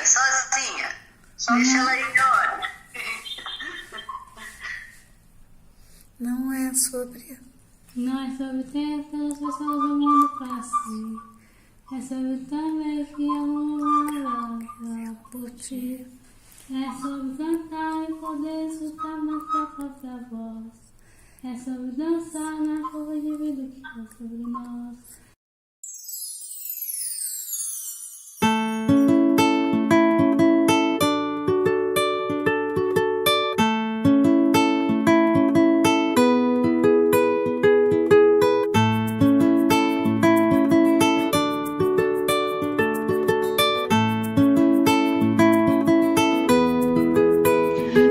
sozinha. Deixa ela ir embora. Não é sobre ter pelas pessoas do mundo pra si. É sobre também que ela por ti. é sobre cantar e poder escutar nossa própria voz. É sobre dançar na curva de vida que é sobre nós.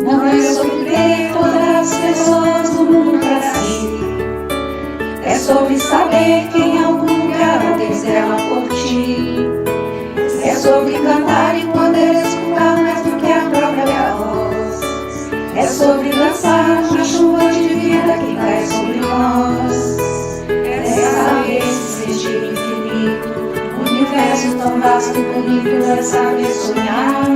Não é sobre ter todas as pessoas do mundo pra si. É sobre saber que em algum lugar alguém zela por ti. É sobre cantar e poder escutar mais do que a própria voz. É sobre dançar na chuva de vida que cai sobre nós. É saber se sentir infinito. Um universo tão vasto e bonito. É saber sonhar.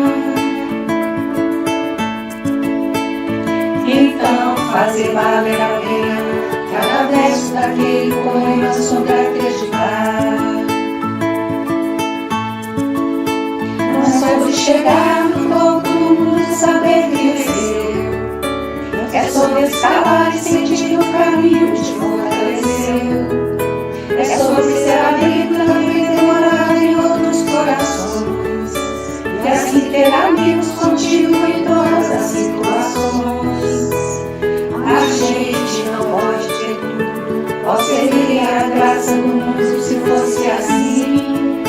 Então fazer valer a pena cada verso daquele poema sobre acreditar. Não é sobre chegar no topo do mundo e saber vencer. É sobre escalar e sentir o caminho de fortalecer. É sobre ser abrigo também demorar em outros corações. E assim ter amigos contigo em todas as situações. A gente não pode ter tudo. Qual seria a graça do mundo se fosse assim?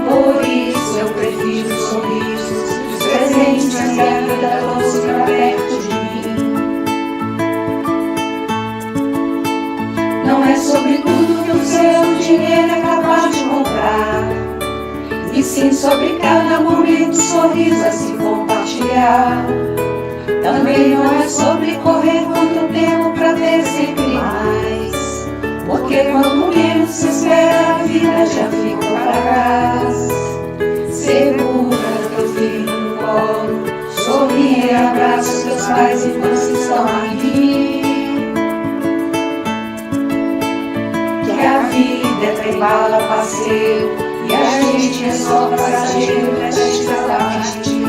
Por isso eu prefiro os sorrisos, os presentes que a vida trouxe pra perto de mim. Não é sobre tudo que o seu dinheiro é capaz de comprar, e sim sobre cada momento, sorriso a se compartilhar. Também não é sobre correr quanto tempo pra ter sempre mais, porque quando menos se espera a vida já ficou pra trás. Segura teu filho no colo, sorri e abraça teus pais enquanto estão aqui. Que a vida é trem bala passeio e a gente é só passageiro prestes a partir.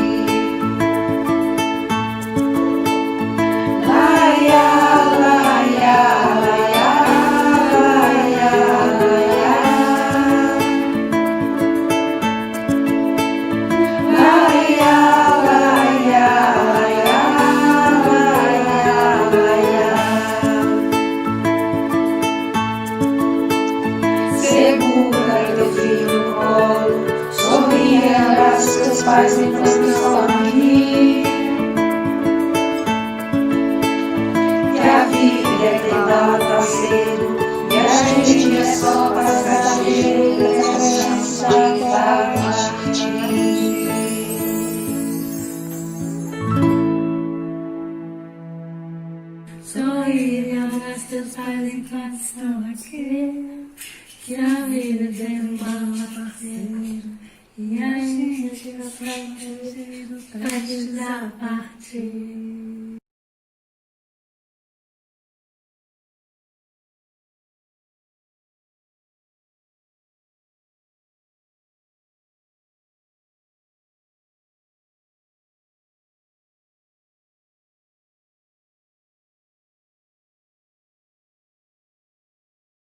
Segura teu filho no colo, sorri e abraça teus pais enquanto estão aqui. Que a vida é tentar parceiro e a gente é só passageiro dessa saudade. Sorri e abraça teus pais enquanto estão aqui. Que a vida tem um bala parceiro e a gente é só passageiro prestes a partir.